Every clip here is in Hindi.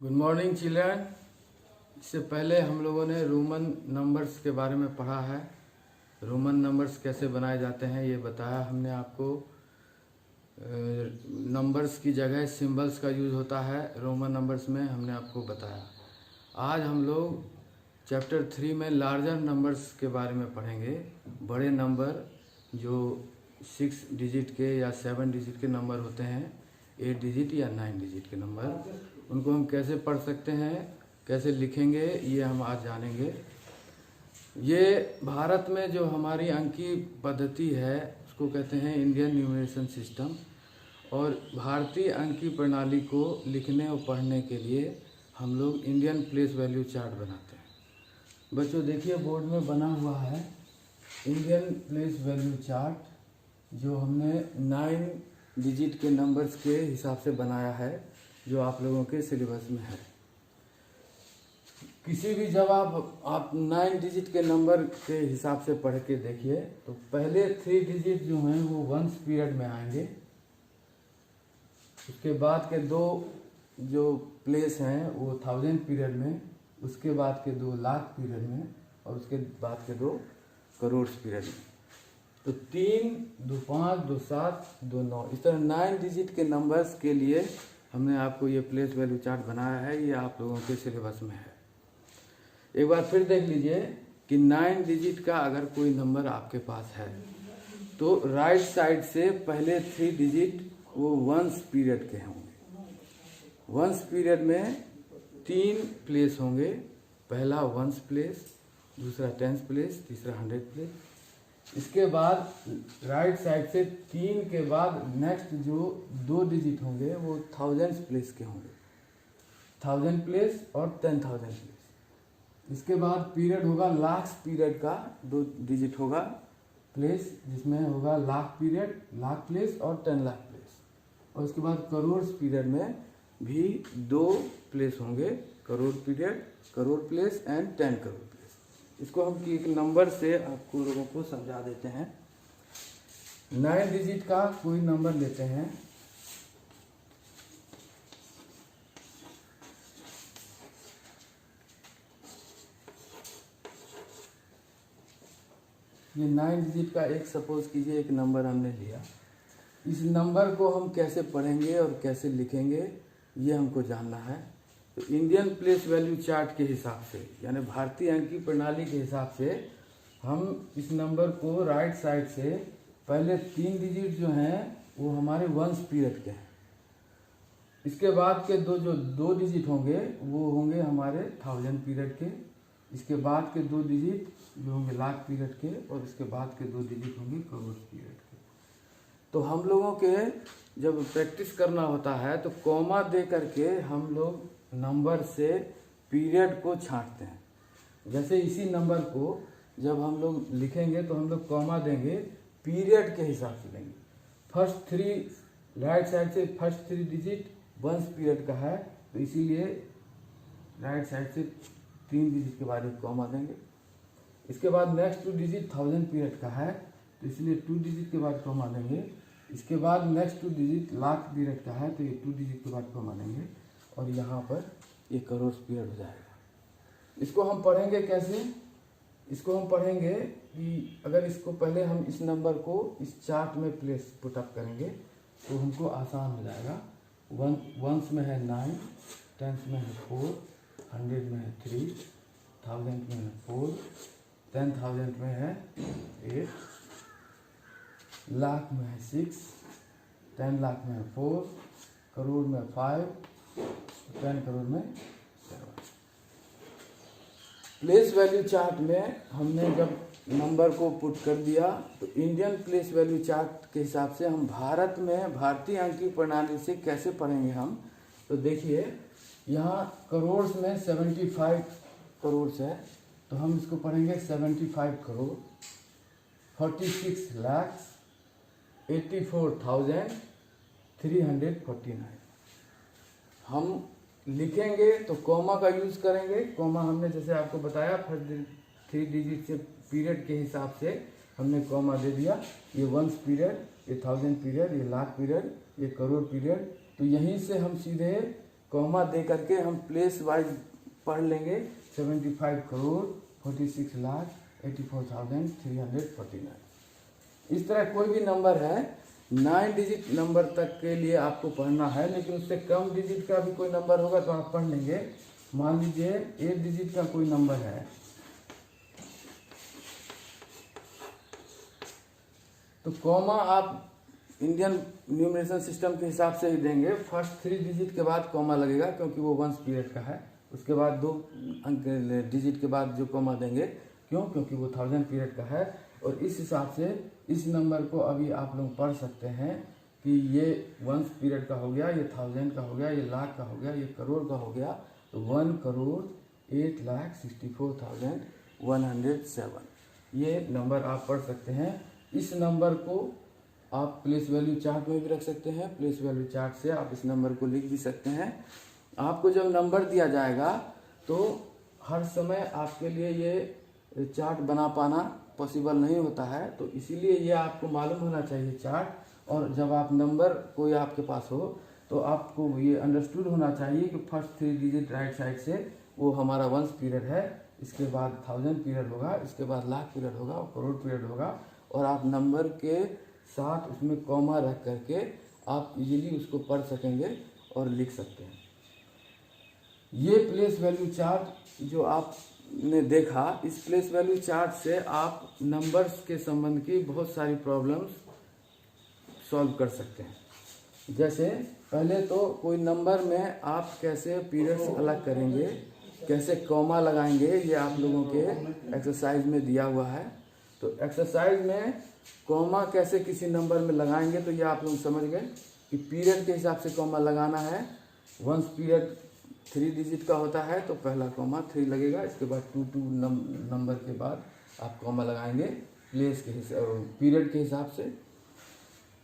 Good morning children. इससे पहले हम लोगों ने रोमन नंबर्स के बारे में पढ़ा है। रोमन नंबर्स कैसे बनाए जाते हैं ये बताया हमने आपको। नंबर्स की जगह सिंबल्स का यूज़ होता है रोमन नंबर्स में, हमने आपको बताया। आज हम लोग चैप्टर 3 में लार्जर नंबर्स के बारे में पढ़ेंगे। बड़े नंबर जो 6 डिजिट के या 7 डिजिट के नंबर होते हैं, 8 डिजिट या 9 डिजिट के नंबर, उनको हम कैसे पढ़ सकते हैं, कैसे लिखेंगे, ये हम आज जानेंगे। ये भारत में जो हमारी अंकी पद्धति है उसको कहते हैं इंडियन न्यूमरेशन सिस्टम। और भारतीय अंकी प्रणाली को लिखने और पढ़ने के लिए हम लोग इंडियन प्लेस वैल्यू चार्ट बनाते हैं। बच्चों देखिए बोर्ड में बना हुआ है इंडियन प्लेस वैल्यू चार्ट, जो हमने 9 डिजिट के नंबर्स के हिसाब से बनाया है, जो आप लोगों के सिलेबस में है। किसी भी जब आप 9 डिजिट के नंबर के हिसाब से पढ़ के देखिए तो पहले 3 डिजिट जो हैं वो वंस पीरियड में आएंगे। उसके बाद के 2 जो प्लेस हैं वो 1000 पीरियड में, उसके बाद के 2 लाख पीरियड में, और उसके बाद के 2 करोड़ पीरियड में। तो 3, 2, 5, 2, 7, 2, 9, इस तरह 9 डिजिट के नंबर्स के लिए हमने आपको ये प्लेस वैल्यू चार्ट बनाया है। ये आप लोगों के सिलेबस में है। एक बार फिर देख लीजिए कि 9 डिजिट का अगर कोई नंबर आपके पास है तो राइट साइड से पहले 3 डिजिट वो वंस पीरियड के होंगे। वंस पीरियड में 3 प्लेस होंगे। पहला वंस प्लेस, दूसरा 10th प्लेस, तीसरा 100th प्लेस। इसके बाद राइट साइड से 3 के बाद नेक्स्ट जो 2 डिजिट होंगे वो 1000th प्लेस के होंगे, 1000 प्लेस और 10,000 प्लेस। इसके बाद पीरियड होगा लाख पीरियड का, 2 डिजिट होगा प्लेस, जिसमें होगा लाख पीरियड, लाख प्लेस और 10 लाख प्लेस। और उसके बाद करोड़ पीरियड में भी 2 प्लेस होंगे, crore period, crore place and 10 crore place. इसको हम एक नंबर से आपको लोगों को समझा देते हैं। 9 डिजिट का कोई नंबर लेते हैं। ये 9 डिजिट का एक सपोज कीजिए एक नंबर हमने लिया। इस नंबर को हम कैसे पढ़ेंगे और कैसे लिखेंगे ये हमको जानना है। तो इंडियन प्लेस वैल्यू चार्ट के हिसाब से, यानी भारतीय अंकी प्रणाली के हिसाब से, हम इस नंबर को राइट साइड से पहले 3 डिजिट जो हैं वो हमारे वंस पीरियड के हैं। इसके बाद के जो 2 डिजिट होंगे वो होंगे हमारे 1000 पीरियड के। इसके बाद के 2 डिजिट जो होंगे लाख पीरियड के, और इसके बाद के 2 डिजिट होंगे करोड़ पीरियड के। तो हम लोगों के जब प्रैक्टिस करना होता है तो कॉमा दे करके हम लोग नंबर से पीरियड को छांटते हैं। जैसे इसी नंबर को जब हम लोग लिखेंगे तो हम लोग कॉमा देंगे, पीरियड के हिसाब से देंगे। फर्स्ट 3 राइट साइड से फर्स्ट 3 डिजिट वंस पीरियड का है, तो इसीलिए राइट साइड से 3 डिजिट के बाद एक कॉमा देंगे। इसके बाद नेक्स्ट 2 डिजिट 1000 पीरियड का है, तो इसलिए 2 डिजिट के बाद कॉमा देंगे। इसके बाद नेक्स्ट 2 डिजिट लाख पीरियड का है, तो ये 2 डिजिट के बाद कॉमा देंगे, और यहाँ पर ये करोड़ पीरियड हो जाएगा। इसको हम पढ़ेंगे कैसे? इसको हम पढ़ेंगे कि अगर इसको पहले हम इस नंबर को इस चार्ट में प्लेस पुटअप करेंगे तो हमको आसान हो जाएगा। वंस में है 9, 10th में है 4, 100 में है 3, 1000 में है 4, 10,000 में है 8, लाख में है 6, 10 लाख में है 4, करोड़ में 5, 10 करोड़ में 7। प्लेस वैल्यू चार्ट में हमने जब नंबर को पुट कर दिया तो इंडियन प्लेस वैल्यू चार्ट के हिसाब से हम भारत में भारतीय अंकी प्रणाली से कैसे पढ़ेंगे हम। तो देखिए यहाँ करोड़ में 75 करोड़ है, तो हम इसको पढ़ेंगे 75 करोड़, 46 लाख 84,349। हम लिखेंगे तो कॉमा का यूज़ करेंगे। कॉमा हमने जैसे आपको बताया फर्स्ट 3 डिजिट से पीरियड के हिसाब से हमने कॉमा दे दिया। ये वंस पीरियड, ये 1000 पीरियड, ये लाख पीरियड, ये करोड़ पीरियड। तो यहीं से हम सीधे कॉमा दे करके हम प्लेस वाइज पढ़ लेंगे। 75 करोड़ 46 लाख 84,349। इस तरह कोई भी नंबर है 9 डिजिट नंबर तक के लिए आपको पढ़ना है, लेकिन उससे कम डिजिट का भी कोई नंबर होगा तो आप पढ़ लेंगे। मान लीजिए 8 डिजिट का कोई नंबर है, तो कॉमा आप इंडियन न्यूमरेशन सिस्टम के हिसाब से ही देंगे। फर्स्ट 3 डिजिट के बाद कॉमा लगेगा, क्योंकि वो वंस पीरियड का है। उसके बाद 2 अंक डिजिट के बाद जो कॉमा देंगे, क्यों? क्योंकि वो 1000 पीरियड का है। और इस हिसाब से इस नंबर को अभी आप लोग पढ़ सकते हैं कि ये वंस पीरियड का हो गया, ये 1000 का हो गया, ये लाख का हो गया, ये करोड़ का हो गया। तो 1,08,64,107 ये नंबर आप पढ़ सकते हैं। इस नंबर को आप प्लेस वैल्यू चार्ट में भी रख सकते हैं। प्लेस वैल्यू चार्ट से आप इस नंबर को लिख भी सकते हैं। आपको जब नंबर दिया जाएगा तो हर समय आपके लिए ये चार्ट बना पाना पॉसिबल नहीं होता है, तो इसीलिए ये आपको मालूम होना चाहिए चार्ट। और जब आप नंबर कोई आपके पास हो तो आपको ये अंडरस्टूड होना चाहिए कि फर्स्ट 3 डिजिट राइट साइड से वो हमारा वंस पीरियड है, इसके बाद 1000 पीरियड होगा, इसके बाद लाख पीरियड होगा और करोड़ पीरियड होगा। और आप नंबर के साथ उसमें कॉमा रख करके आप इजीली उसको पढ़ सकेंगे और लिख सकते हैं। ये प्लेस वैल्यू चार्ट जो आपने देखा, इस प्लेस वैल्यू चार्ट से आप नंबर्स के संबंध की बहुत सारी प्रॉब्लम्स सॉल्व कर सकते हैं। जैसे पहले तो कोई नंबर में आप कैसे पीरियड्स अलग करेंगे, कैसे कॉमा लगाएंगे, ये आप लोगों के एक्सरसाइज में दिया हुआ है। तो एक्सरसाइज में कॉमा कैसे किसी नंबर में लगाएंगे, तो ये आप लोग समझ गए कि पीरियड के हिसाब से कॉमा लगाना है। वंस पीरियड 3 डिजिट का होता है तो पहला कॉमा 3 लगेगा, इसके बाद 2 नंबर के बाद आप कॉमा लगाएंगे प्लेस के हिसाब पीरियड के हिसाब से।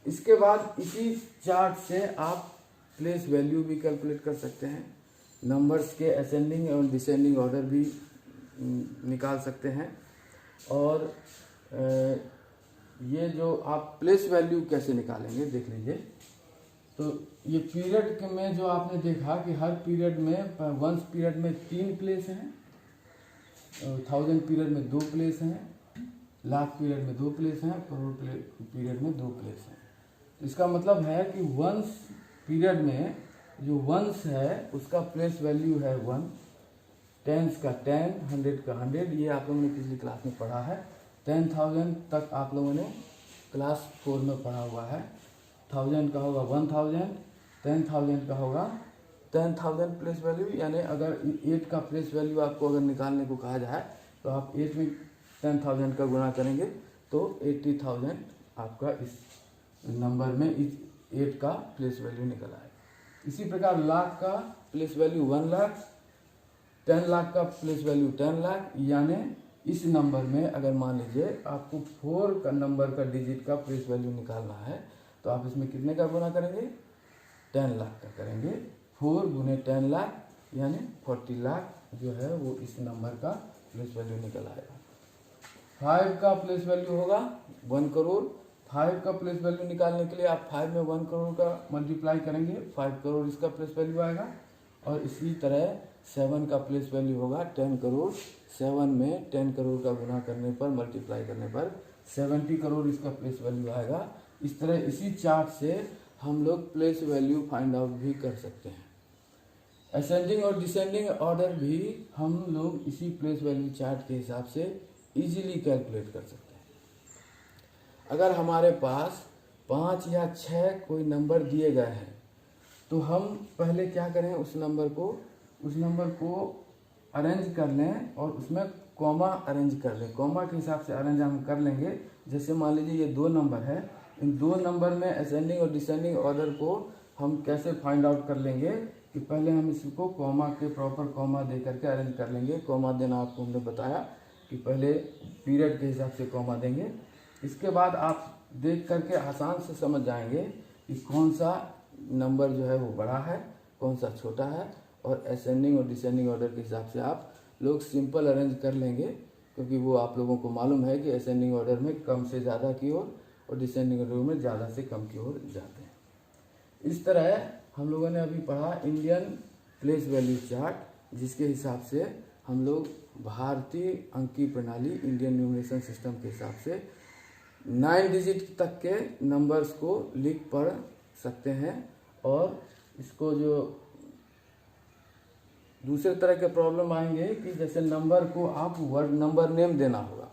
इसके बाद इसी चार्ट से आप प्लेस वैल्यू भी कैलकुलेट कर सकते हैं। नंबर्स के असेंडिंग और डिसेंडिंग ऑर्डर भी निकाल सकते हैं। और ये जो आप प्लेस वैल्यू कैसे निकालेंगे देख लीजिए। तो ये पीरियड में जो आपने देखा कि हर पीरियड में वंस पीरियड में 3 प्लेस हैं, 1000 पीरियड में 2 प्लेस हैं, लाख पीरियड में 2 प्लेस हैं, करोड़ पीरियड में 2 प्लेस हैं। इसका मतलब है कि वंस पीरियड में जो वंस है उसका प्लेस वैल्यू है 1, टेंस का 10, 100 का 100, ये आप लोगों ने पिछली क्लास में पढ़ा है। 10,000 तक आप लोगों ने क्लास 4 में पढ़ा हुआ है। 1000 का होगा 1000, 10,000 का होगा 10,000 प्लेस वैल्यू। यानी अगर 8 का प्लेस वैल्यू आपको अगर निकालने को कहा जाए तो आप 8 में 10,000 का गुणा करेंगे तो 80,000 आपका इस नंबर में इस 8 का प्लेस वैल्यू निकल आएगा। इसी प्रकार लाख का प्लेस वैल्यू 1 लाख, 10 लाख का प्लेस वैल्यू 10 लाख। यानी इस नंबर में अगर मान लीजिए आपको 4 का नंबर का डिजिट का प्लेस वैल्यू निकालना है तो आप इसमें कितने का गुणा करेंगे? 10 लाख का करेंगे। 4 गुने 10 लाख यानी 40 लाख जो है वो इस नंबर का प्लेस वैल्यू निकल आएगा। 5 का प्लेस वैल्यू होगा 1 करोड़। 5 का प्लेस वैल्यू निकालने के लिए आप 5 में 1 करोड़ का मल्टीप्लाई करेंगे, 5 करोड़ इसका प्लेस वैल्यू आएगा। और इसी तरह 7 का प्लेस वैल्यू होगा 10 करोड़। 7 में 10 करोड़ का गुना करने पर मल्टीप्लाई करने पर 70 करोड़ इसका प्लेस वैल्यू आएगा। इस तरह इसी चार्ट से हम लोग प्लेस वैल्यू फाइंड आउट भी कर सकते हैं। असेंडिंग और डिसेंडिंग ऑर्डर भी हम लोग इसी प्लेस वैल्यू चार्ट के हिसाब से इजीली कैलकुलेट कर सकते हैं। अगर हमारे पास 5 या 6 कोई नंबर दिए गए हैं तो हम पहले क्या करें, उस नंबर को अरेंज कर लें और उसमें कॉमा अरेंज कर लें। कॉमा के हिसाब से अरेंज हम कर लेंगे। जैसे मान लीजिए ये 2 नंबर है, इन 2 नंबर में असेंडिंग और डिसेंडिंग ऑर्डर को हम कैसे फाइंड आउट कर लेंगे कि पहले हम इसको कॉमा के प्रॉपर कॉमा दे करके अरेंज कर लेंगे। कॉमा देना आपको हमने बताया कि पहले पीरियड के हिसाब से कॉमा देंगे। इसके बाद आप देख करके आसान से समझ जाएंगे कि कौन सा नंबर जो है वो बड़ा है, कौन सा छोटा है। और असेंडिंग और डिसेंडिंग ऑर्डर के हिसाब से आप लोग सिंपल अरेंज कर लेंगे, क्योंकि वो आप लोगों को मालूम है कि असेंडिंग ऑर्डर में कम से ज़्यादा की ओर और डिसेंडिंग ऑर्डर में ज़्यादा से कम की ओर जाते हैं। इस तरह हम लोगों ने अभी पढ़ा इंडियन प्लेस वैल्यू चार्ट, जिसके हिसाब से हम लोग भारतीय अंकीय प्रणाली इंडियन न्यूमरेशन सिस्टम के हिसाब से 9 डिजिट तक के नंबर्स को लिख पढ़ सकते हैं। और इसको जो दूसरे तरह के प्रॉब्लम आएंगे कि जैसे नंबर को आप वर्ड नंबर नेम देना होगा,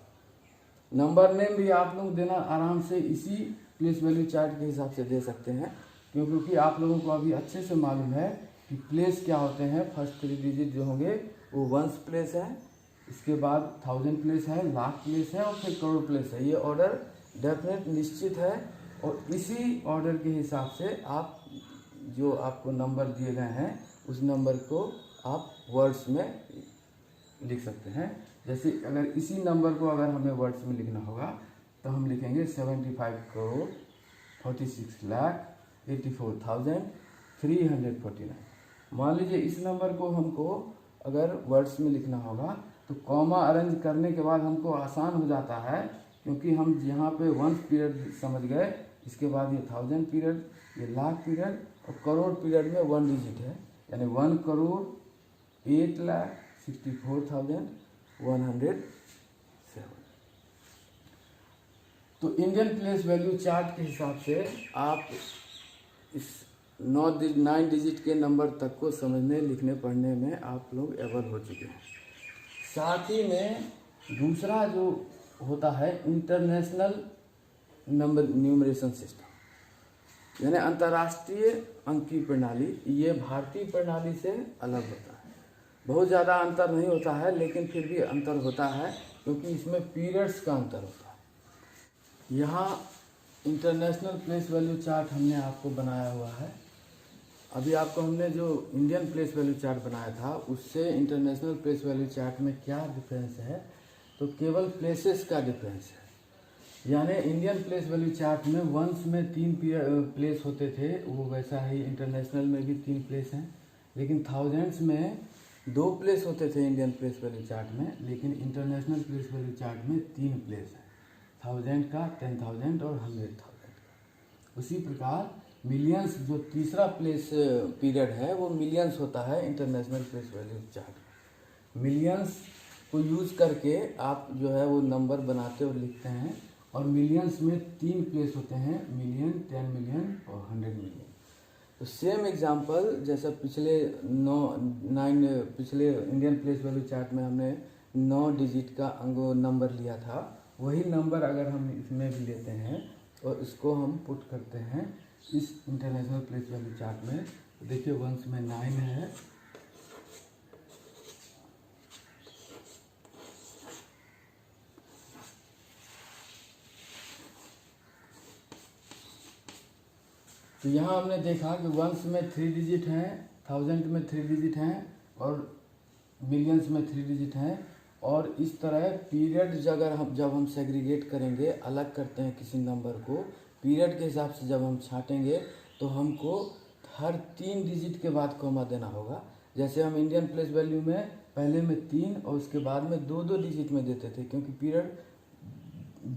नंबर नेम भी आप लोग देना आराम से इसी प्लेस वैल्यू चार्ट के हिसाब से दे सकते हैं, क्योंकि आप लोगों को अभी अच्छे से मालूम है कि प्लेस क्या होते हैं। फर्स्ट 3 डिजिट जो होंगे वो वंस प्लेस है, इसके बाद 1000 प्लेस है, लाख प्लेस है और फिर करोड़ प्लेस है। ये ऑर्डर डेफिनेट निश्चित है और इसी ऑर्डर के हिसाब से आप जो आपको नंबर दिए गए हैं उस नंबर को आप वर्ड्स में लिख सकते हैं। जैसे अगर इसी नंबर को अगर हमें वर्ड्स में लिखना होगा तो हम लिखेंगे 75 करोड़ 46 लाख 84,349। मान लीजिए इस नंबर को हमको अगर वर्ड्स में लिखना होगा तो कॉमा अरेंज करने के बाद हमको आसान हो जाता है, क्योंकि हम यहाँ पे 1 पीरियड समझ गए, इसके बाद ये 1000 पीरियड, ये लाख पीरियड और करोड़ पीरियड में 1 डिजिट है, यानी 1 करोड़ 8,64,107। तो इंडियन प्लेस वैल्यू चार्ट के हिसाब से आप इस 9 डिजिट के नंबर तक को समझने लिखने पढ़ने में आप लोग एबल हो चुके हैं। साथ ही में दूसरा जो होता है इंटरनेशनल नंबर न्यूमरेशन सिस्टम, यानी अंतर्राष्ट्रीय अंकीय प्रणाली, ये भारतीय प्रणाली से अलग होता है। बहुत ज़्यादा अंतर नहीं होता है, लेकिन फिर भी अंतर होता है, क्योंकि इसमें पीरियड्स का अंतर होता है। यहाँ इंटरनेशनल प्लेस वैल्यू चार्ट हमने आपको बनाया हुआ है। अभी आपको हमने जो इंडियन प्लेस वैल्यू चार्ट बनाया था उससे इंटरनेशनल प्लेस वैल्यू चार्ट में क्या डिफरेंस है, तो केवल प्लेसेस का डिफरेंस है। यानी इंडियन प्लेस वैल्यू चार्ट में वंस में 3 प्लेस होते थे, वो वैसा ही इंटरनेशनल में भी 3 प्लेस हैं। लेकिन थाउजेंड्स में 2 प्लेस होते थे इंडियन प्लेस वैल्यू चार्ट में, लेकिन इंटरनेशनल प्लेस वैल्यू चार्ट में 3 प्लेस हैं, 1000 का, 10,000 और 100,000 का। उसी प्रकार मिलियंस जो तीसरा प्लेस पीरियड है वो मिलियंस होता है international place value chart. Millions को यूज करके आप जो है वो नंबर बनाते और लिखते हैं, और मिलियंस में 3 प्लेस होते हैं, मिलियन, 10 मिलियन और 100 मिलियन। तो सेम एग्जांपल जैसा पिछले इंडियन प्लेस वैल्यू चार्ट में हमने 9 डिजिट का नंबर लिया था, वही नंबर अगर हम इसमें भी लेते हैं और इसको हम पुट करते हैं इस इंटरनेशनल प्लेस वैल्यू चार्ट में, तो देखिए वंस में 9 है, तो यहाँ हमने देखा कि वंस में 3 डिजिट हैं, 1000 में 3 डिजिट हैं और मिलियंस में 3 डिजिट हैं। और इस तरह पीरियड जब हम सेग्रीगेट करेंगे, अलग करते हैं किसी नंबर को पीरियड के हिसाब से, जब हम छांटेंगे तो हमको हर 3 डिजिट के बाद कॉमा देना होगा। जैसे हम इंडियन प्लेस वैल्यू में पहले में 3 और उसके बाद में 2 डिजिट में देते थे, क्योंकि पीरियड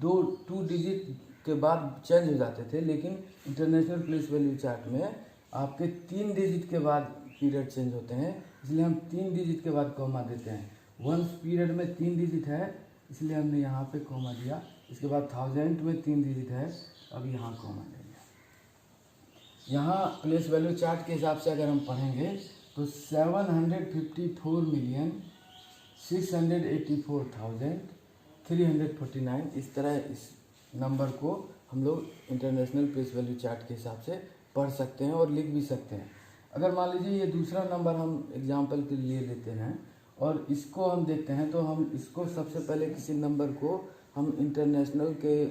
2 डिजिट के बाद चेंज हो जाते थे। लेकिन इंटरनेशनल प्लेस वैल्यू चार्ट में आपके 3 डिजिट के बाद पीरियड चेंज होते हैं, इसलिए हम 3 डिजिट के बाद कॉमा देते हैं। वंस पीरियड में 3 डिजिट है, इसलिए हमने यहाँ पे कॉमा दिया। इसके बाद 1000 में 3 डिजिट है, अब यहाँ कॉमा देंगे। यहाँ प्लेस वैल्यू चार्ट के हिसाब से अगर हम पढ़ेंगे तो 752,684,349 इस तरह इस नंबर को हम लोग इंटरनेशनल प्लेस वैल्यू चार्ट के हिसाब से पढ़ सकते हैं और लिख भी सकते हैं। अगर मान लीजिए ये दूसरा नंबर हम एग्जांपल के लिए लेते हैं और इसको हम देखते हैं, तो हम इसको सबसे पहले किसी नंबर को हम इंटरनेशनल के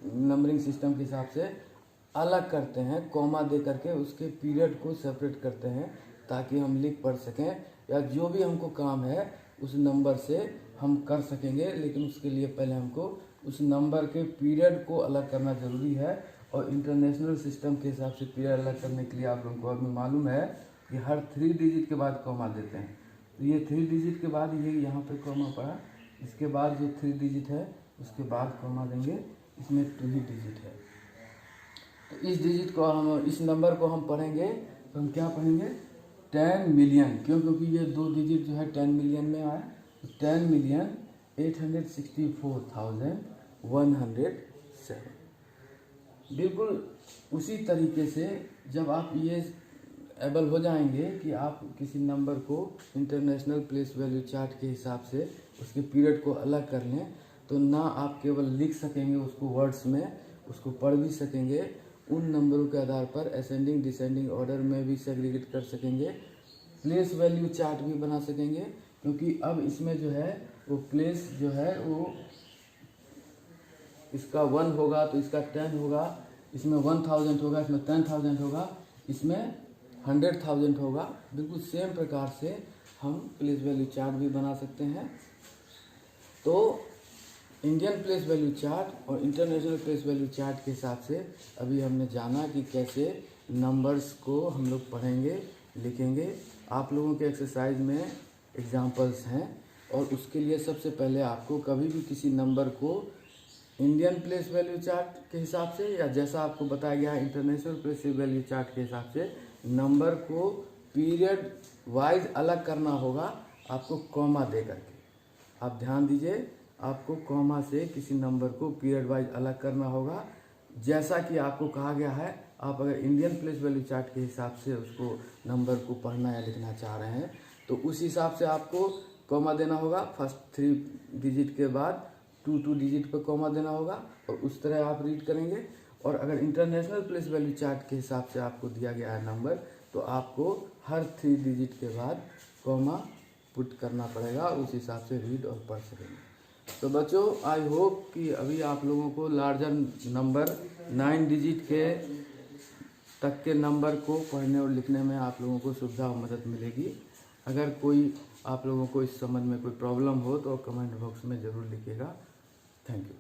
नंबरिंग सिस्टम के हिसाब से अलग करते हैं, कॉमा दे करके उसके पीरियड को सेपरेट करते हैं ताकि हम लिख पढ़ सकें, या जो भी हमको काम है उस नंबर से हम कर सकेंगे। लेकिन उसके लिए पहले हमको उस नंबर के पीरियड को अलग करना ज़रूरी है, और इंटरनेशनल सिस्टम के हिसाब से पीरियड अलग करने के लिए आप लोगों को अभी मालूम है कि हर 3 डिजिट के बाद कॉमा देते हैं। तो ये 3 डिजिट के बाद ये यहाँ पे कॉमा पड़ा, इसके बाद जो 3 डिजिट है उसके बाद कॉमा देंगे, इसमें 2 ही डिजिट है। तो इस डिजिट को हम, इस नंबर को हम पढ़ेंगे तो हम क्या पढ़ेंगे, 10 मिलियन, क्यों? क्योंकि ये 2 डिजिट जो है 10 मिलियन में आया, तो 10,864,107। बिल्कुल उसी तरीके से जब आप ये एबल हो जाएंगे कि आप किसी नंबर को इंटरनेशनल प्लेस वैल्यू चार्ट के हिसाब से उसके पीरियड को अलग कर लें, तो ना आप केवल लिख सकेंगे उसको वर्ड्स में, उसको पढ़ भी सकेंगे, उन नंबरों के आधार पर असेंडिंग डिसेंडिंग ऑर्डर में भी सेग्रीगेट कर सकेंगे, प्लेस वैल्यू चार्ट भी बना सकेंगे। क्योंकि अब इसमें जो है वो प्लेस जो है वो इसका 1 होगा तो इसका 10 होगा, इसमें 1000 होगा, इसमें 10,000 होगा, इसमें 100,000 होगा। बिल्कुल सेम प्रकार से हम प्लेस वैल्यू चार्ट भी बना सकते हैं। तो इंडियन प्लेस वैल्यू चार्ट और इंटरनेशनल प्लेस वैल्यू चार्ट के हिसाब से अभी हमने जाना कि कैसे नंबर्स को हम लोग पढ़ेंगे, लिखेंगे। आप लोगों के एक्सरसाइज में एग्जांपल्स हैं, और उसके लिए सबसे पहले आपको कभी भी किसी नंबर को इंडियन प्लेस वैल्यू चार्ट के हिसाब से या जैसा आपको बताया गया है इंटरनेशनल प्लेस वैल्यू चार्ट के हिसाब से नंबर को पीरियड वाइज अलग करना होगा, आपको कॉमा दे करके। आप ध्यान दीजिए, आपको कॉमा से किसी नंबर को पीरियड वाइज अलग करना होगा। जैसा कि आपको कहा गया है, आप अगर इंडियन प्लेस वैल्यू चार्ट के हिसाब से उसको नंबर को पढ़ना या लिखना चाह रहे हैं तो उस हिसाब से आपको कॉमा देना होगा। फर्स्ट 3 डिजिट के बाद 2 डिजिट पर कॉमा देना होगा, और उस तरह आप रीड करेंगे। और अगर इंटरनेशनल प्लेस वैल्यू चार्ट के हिसाब से आपको दिया गया है नंबर, तो आपको हर 3 डिजिट के बाद कॉमा पुट करना पड़ेगा, उस हिसाब से रीड और पढ़ सकेंगे। तो बच्चों, आई होप कि अभी आप लोगों को लार्जर नंबर 9 डिजिट के तक के नंबर को पढ़ने और लिखने में आप लोगों को सुविधा और मदद मिलेगी। अगर कोई आप लोगों को इस संबंध में कोई प्रॉब्लम हो तो कमेंट बॉक्स में ज़रूर लिखिएगा। Thank you.